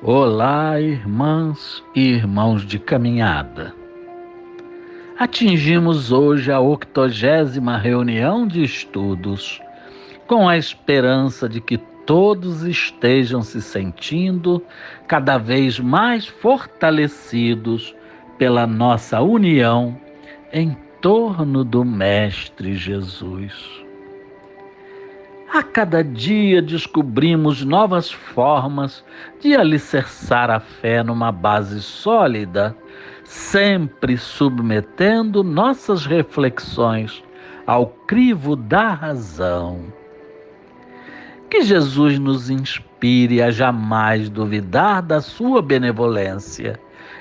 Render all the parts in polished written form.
Olá, irmãs e irmãos de caminhada. Atingimos hoje a 80ª reunião de estudos, com a esperança de que todos estejam se sentindo cada vez mais fortalecidos pela nossa união em torno do Mestre Jesus. A cada dia descobrimos novas formas de alicerçar a fé numa base sólida, sempre submetendo nossas reflexões ao crivo da razão. Que Jesus nos inspire a jamais duvidar da sua benevolência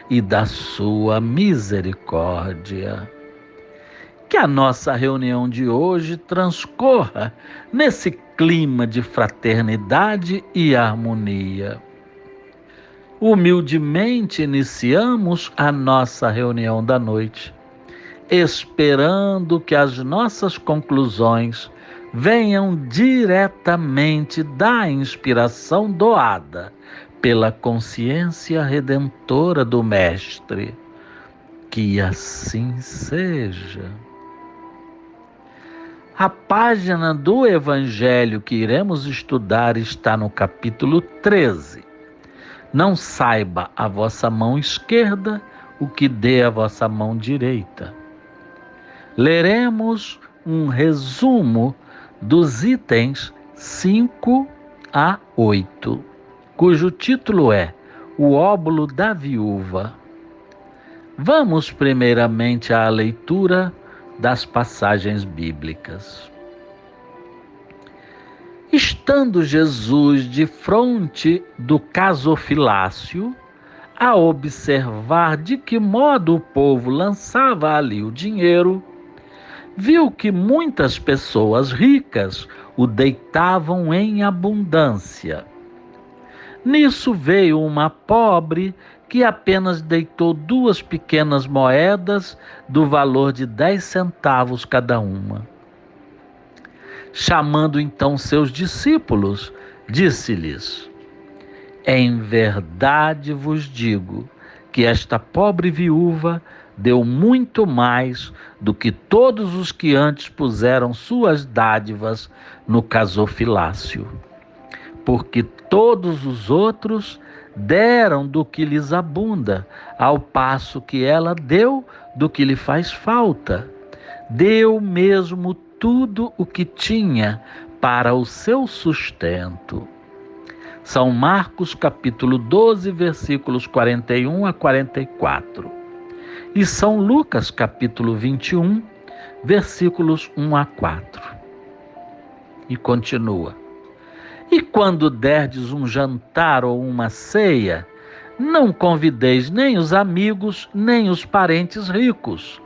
e da sua misericórdia. Que a nossa reunião de hoje transcorra nesse clima de fraternidade e harmonia. Humildemente iniciamos a nossa reunião da noite, esperando que as nossas conclusões venham diretamente da inspiração doada pela consciência redentora do Mestre. Que assim seja. A página do Evangelho que iremos estudar está no capítulo 13. Não saiba a vossa mão esquerda o que dê a vossa mão direita. Leremos um resumo dos itens 5 a 8, cujo título é O Óbolo da Viúva. Vamos primeiramente à leitura das passagens bíblicas. Estando Jesus de frente do casofilácio, a observar de que modo o povo lançava ali o dinheiro, viu que muitas pessoas ricas o deitavam em abundância. Nisso veio uma pobre que apenas deitou 2 pequenas moedas do valor de 10 centavos cada uma. Chamando então seus discípulos, disse-lhes: Em verdade vos digo que esta pobre viúva deu muito mais do que todos os que antes puseram suas dádivas no casofilácio. Porque todos os outros deram do que lhes abunda, ao passo que ela deu do que lhe faz falta. Deu mesmo tudo o que tinha para o seu sustento. São Marcos capítulo 12, versículos 41 a 44. E São Lucas capítulo 21, versículos 1 a 4. E continua. E quando derdes um jantar ou uma ceia, não convideis nem os amigos, nem os parentes ricos,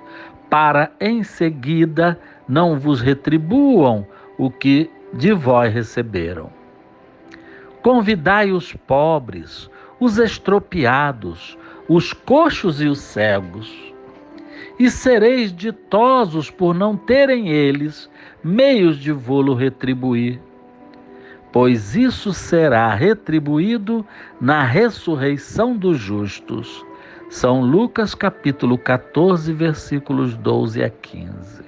para em seguida não vos retribuam o que de vós receberam. Convidai os pobres, os estropiados, os coxos e os cegos, e sereis ditosos por não terem eles meios de vô-lo retribuir, pois isso será retribuído na ressurreição dos justos. São Lucas capítulo 14, versículos 12 a 15.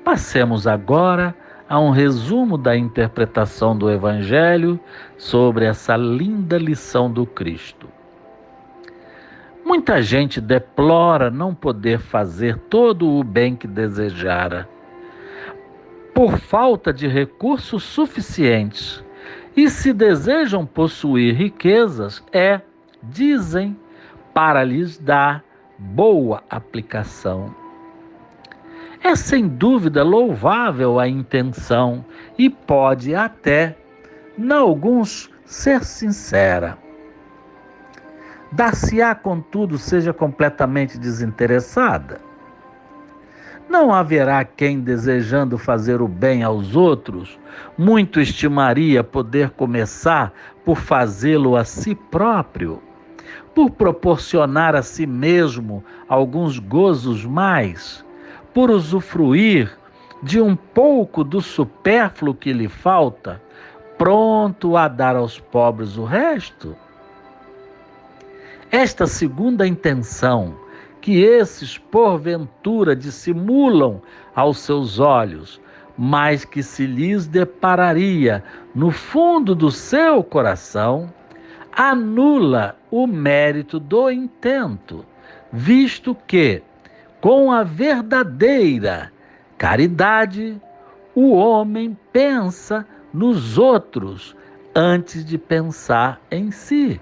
Passemos agora a um resumo da interpretação do Evangelho sobre essa linda lição do Cristo. Muita gente deplora não poder fazer todo o bem que desejara, por falta de recursos suficientes, e se desejam possuir riquezas, dizem, para lhes dar boa aplicação. É sem dúvida louvável a intenção e pode até, em alguns, ser sincera. Dar-se-á, contudo, seja completamente desinteressada. Não haverá quem, desejando fazer o bem aos outros, muito estimaria poder começar por fazê-lo a si próprio, por proporcionar a si mesmo alguns gozos mais, por usufruir de um pouco do supérfluo que lhe falta, pronto a dar aos pobres o resto? Esta segunda intenção, que esses porventura dissimulam aos seus olhos, mas que se lhes depararia no fundo do seu coração, anula o mérito do intento, visto que, com a verdadeira caridade, o homem pensa nos outros antes de pensar em si.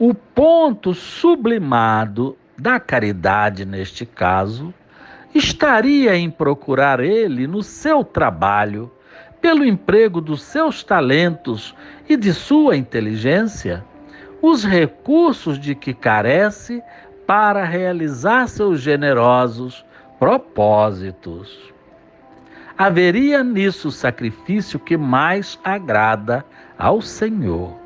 O ponto sublimado da caridade, neste caso, estaria em procurar ele no seu trabalho, pelo emprego dos seus talentos e de sua inteligência, os recursos de que carece para realizar seus generosos propósitos. Haveria nisso o sacrifício que mais agrada ao Senhor.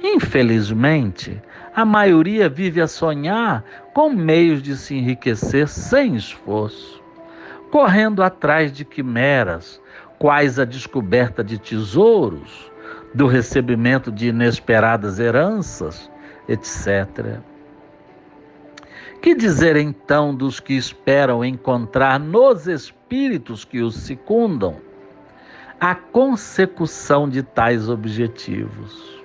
Infelizmente, a maioria vive a sonhar com meios de se enriquecer sem esforço, correndo atrás de quimeras, quais a descoberta de tesouros, do recebimento de inesperadas heranças, etc. Que dizer então dos que esperam encontrar nos espíritos que os circundam a consecução de tais objetivos?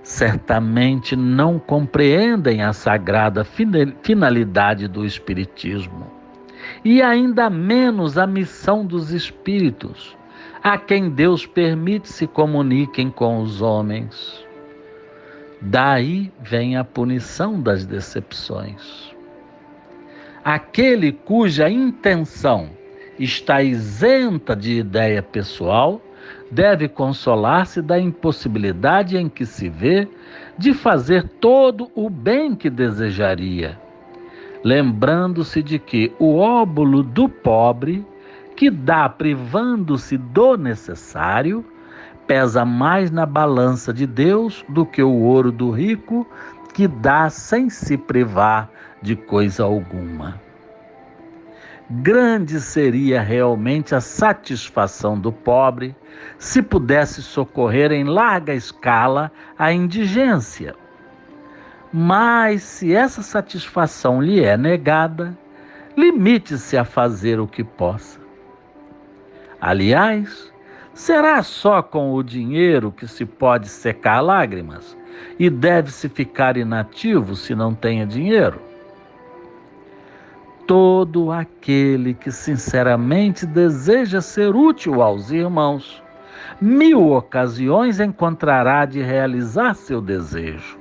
Certamente não compreendem a sagrada finalidade do Espiritismo, e ainda menos a missão dos espíritos, a quem Deus permite se comuniquem com os homens. Daí vem a punição das decepções. Aquele cuja intenção está isenta de ideia pessoal deve consolar-se da impossibilidade em que se vê de fazer todo o bem que desejaria, lembrando-se de que o óbolo do pobre, que dá privando-se do necessário, pesa mais na balança de Deus do que o ouro do rico, que dá sem se privar de coisa alguma. Grande seria realmente a satisfação do pobre se pudesse socorrer em larga escala a indigência. Mas se essa satisfação lhe é negada, limite-se a fazer o que possa. Aliás, será só com o dinheiro que se pode secar lágrimas e deve-se ficar inativo se não tenha dinheiro? Todo aquele que sinceramente deseja ser útil aos irmãos, 1000 ocasiões encontrará de realizar seu desejo.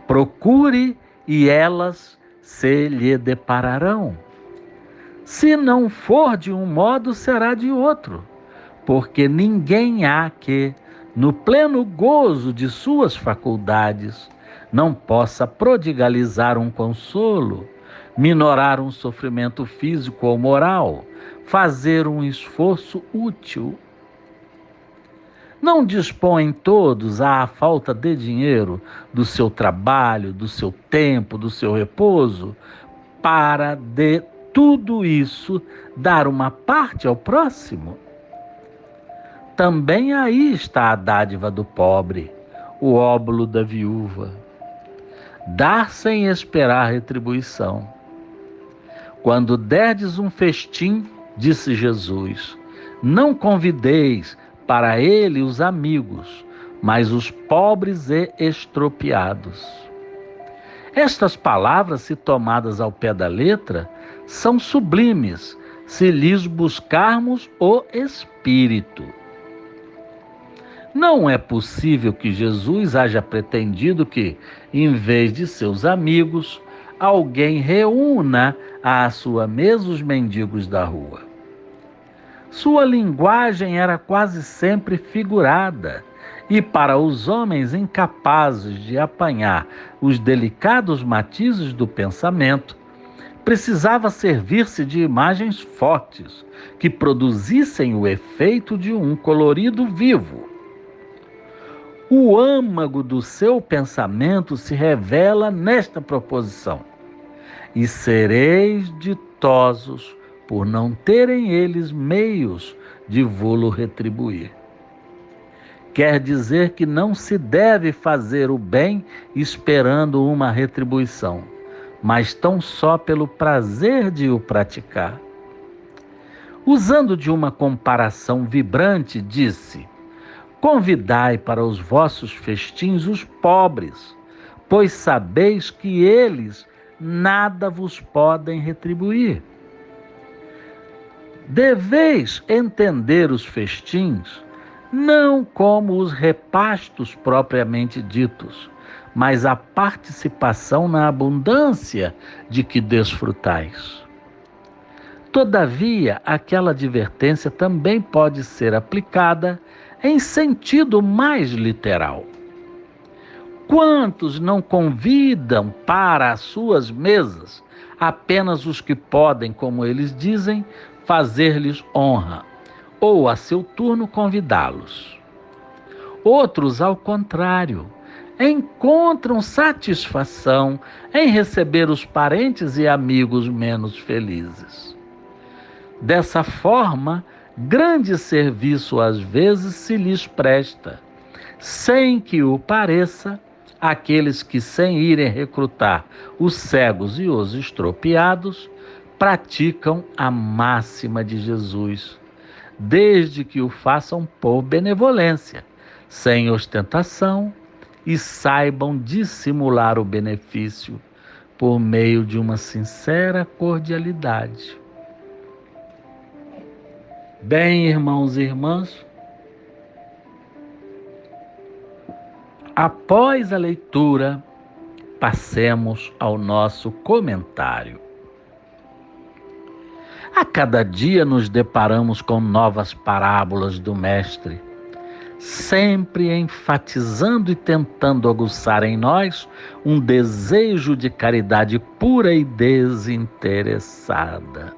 Procure e elas se lhe depararão. Se não for de um modo, será de outro, porque ninguém há que, no pleno gozo de suas faculdades, não possa prodigalizar um consolo, minorar um sofrimento físico ou moral, fazer um esforço útil. Não dispõem todos, à falta de dinheiro, do seu trabalho, do seu tempo, do seu repouso, para de tudo isso dar uma parte ao próximo? Também aí está a dádiva do pobre, o óbolo da viúva. Dar sem esperar retribuição. Quando derdes um festim, disse Jesus, não convideis para ele os amigos, mas os pobres e estropiados. Estas palavras, se tomadas ao pé da letra, são sublimes, se lhes buscarmos o espírito. Não é possível que Jesus haja pretendido que, em vez de seus amigos, alguém reúna à sua mesa os mendigos da rua. Sua linguagem era quase sempre figurada, e para os homens incapazes de apanhar os delicados matizes do pensamento, precisava servir-se de imagens fortes, que produzissem o efeito de um colorido vivo. O âmago do seu pensamento se revela nesta proposição: e sereis ditosos por não terem eles meios de vô-lo retribuir. quer dizer que não se deve fazer o bem esperando uma retribuição, mas tão só pelo prazer de o praticar. Usando de uma comparação vibrante, disse: convidai para os vossos festins os pobres, pois sabeis que eles nada vos podem retribuir. Deveis entender os festins não como os repastos propriamente ditos, mas a participação na abundância de que desfrutais. Todavia, aquela advertência também pode ser aplicada em sentido mais literal. Quantos não convidam para as suas mesas apenas os que podem, como eles dizem, fazer-lhes honra, ou a seu turno convidá-los? Outros, ao contrário, encontram satisfação em receber os parentes e amigos menos felizes. Dessa forma, grande serviço às vezes se lhes presta, sem que o pareça, aqueles que, sem irem recrutar os cegos e os estropiados, praticam a máxima de Jesus, desde que o façam por benevolência, sem ostentação, e saibam dissimular o benefício por meio de uma sincera cordialidade. Bem, irmãos e irmãs, após a leitura, passemos ao nosso comentário. A cada dia nos deparamos com novas parábolas do Mestre, sempre enfatizando e tentando aguçar em nós um desejo de caridade pura e desinteressada.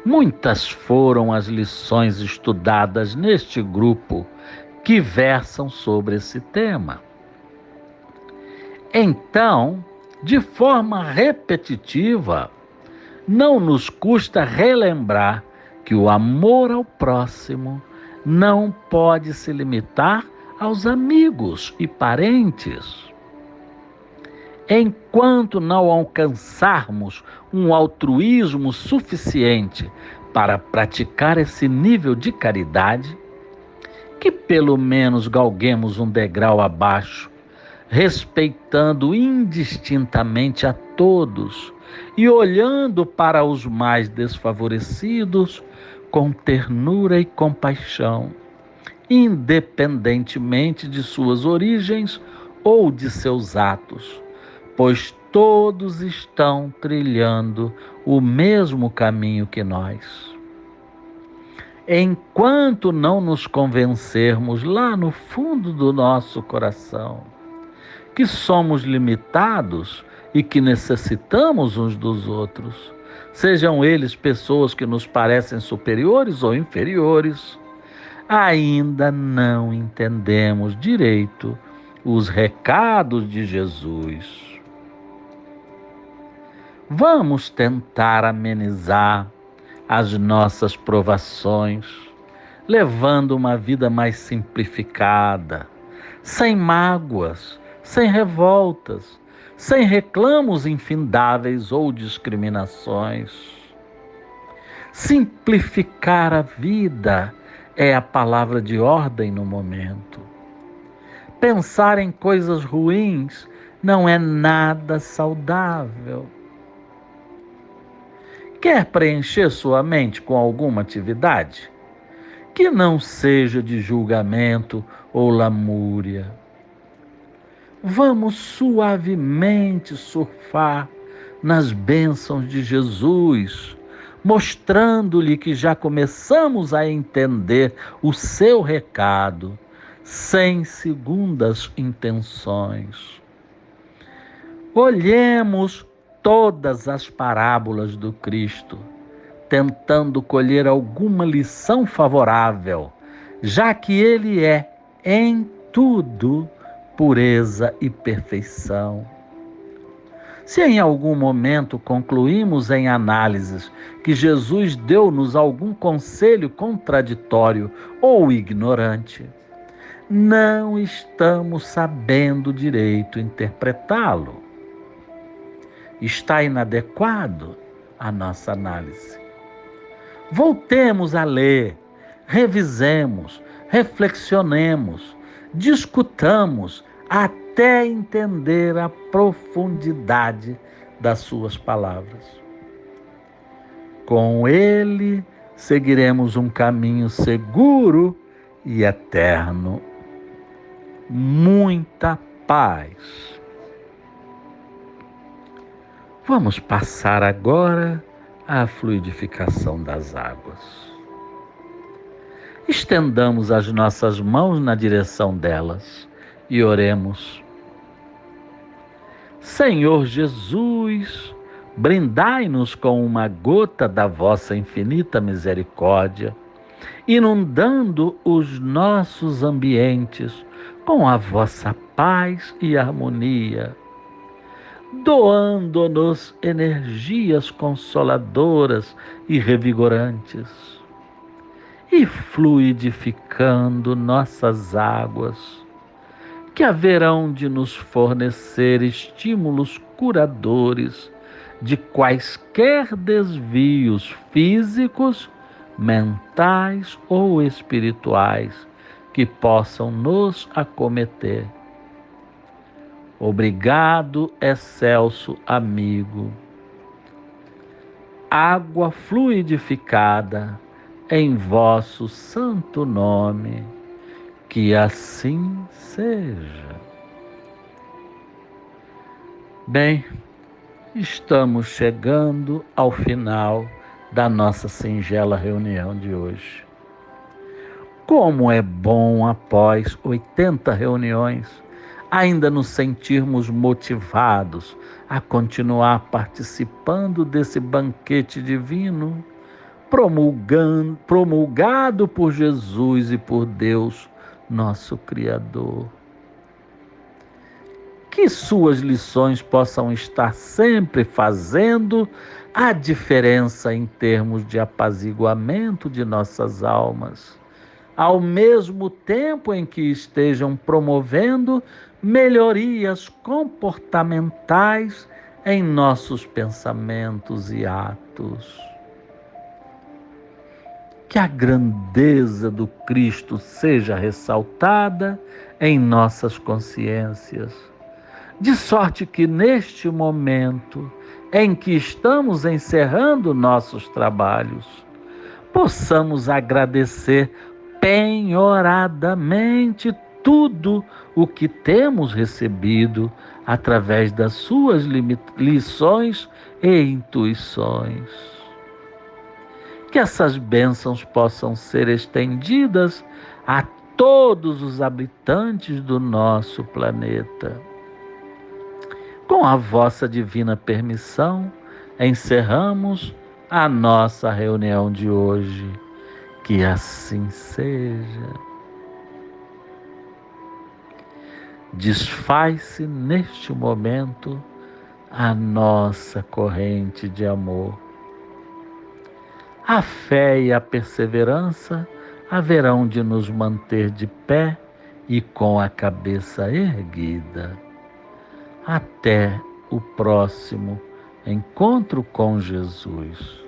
Muitas foram as lições estudadas neste grupo que versam sobre esse tema. Então, de forma repetitiva, não nos custa relembrar que o amor ao próximo não pode se limitar aos amigos e parentes. Enquanto não alcançarmos um altruísmo suficiente para praticar esse nível de caridade, que pelo menos galguemos um degrau abaixo, respeitando indistintamente a todos e olhando para os mais desfavorecidos com ternura e compaixão, independentemente de suas origens ou de seus atos, pois todos estão trilhando o mesmo caminho que nós. Enquanto não nos convencermos lá no fundo do nosso coração que somos limitados e que necessitamos uns dos outros, sejam eles pessoas que nos parecem superiores ou inferiores, ainda não entendemos direito os recados de Jesus. Vamos tentar amenizar as nossas provações, levando uma vida mais simplificada, sem mágoas, sem revoltas, sem reclamos infindáveis ou discriminações. Simplificar a vida é a palavra de ordem no momento. Pensar em coisas ruins não é nada saudável. Quer preencher sua mente com alguma atividade? Que não seja de julgamento ou lamúria. Vamos suavemente surfar nas bênçãos de Jesus, mostrando-lhe que já começamos a entender o seu recado, sem segundas intenções. Olhemos todas as parábolas do Cristo, tentando colher alguma lição favorável, já que Ele é, em tudo, pureza e perfeição. Se em algum momento concluímos em análises que Jesus deu-nos algum conselho contraditório ou ignorante, não estamos sabendo direito interpretá-lo. Está inadequado a nossa análise. Voltemos a ler, revisemos, reflexionemos, discutamos até entender a profundidade das suas palavras. Com ele, seguiremos um caminho seguro e eterno. Muita paz. Vamos passar agora à fluidificação das águas. Estendamos as nossas mãos na direção delas e oremos. Senhor Jesus, brindai-nos com uma gota da vossa infinita misericórdia, inundando os nossos ambientes com a vossa paz e harmonia, doando-nos energias consoladoras e revigorantes, e fluidificando nossas águas, que haverão de nos fornecer estímulos curadores de quaisquer desvios físicos, mentais ou espirituais que possam nos acometer. Obrigado, excelso amigo. Água fluidificada em vosso santo nome, que assim seja. Bem, estamos chegando ao final da nossa singela reunião de hoje. Como é bom, após 80 reuniões, ainda nos sentirmos motivados a continuar participando desse banquete divino, promulgado por Jesus e por Deus, nosso Criador. Que suas lições possam estar sempre fazendo a diferença em termos de apaziguamento de nossas almas, ao mesmo tempo em que estejam promovendo melhorias comportamentais em nossos pensamentos e atos. Que a grandeza do Cristo seja ressaltada em nossas consciências, de sorte que neste momento em que estamos encerrando nossos trabalhos, possamos agradecer penhoradamente tudo o que temos recebido através das suas lições e intuições. Que essas bênçãos possam ser estendidas a todos os habitantes do nosso planeta. Com a vossa divina permissão, encerramos a nossa reunião de hoje. Que assim seja. Desfaz-se neste momento a nossa corrente de amor. A fé e a perseverança haverão de nos manter de pé e com a cabeça erguida. Até o próximo encontro com Jesus.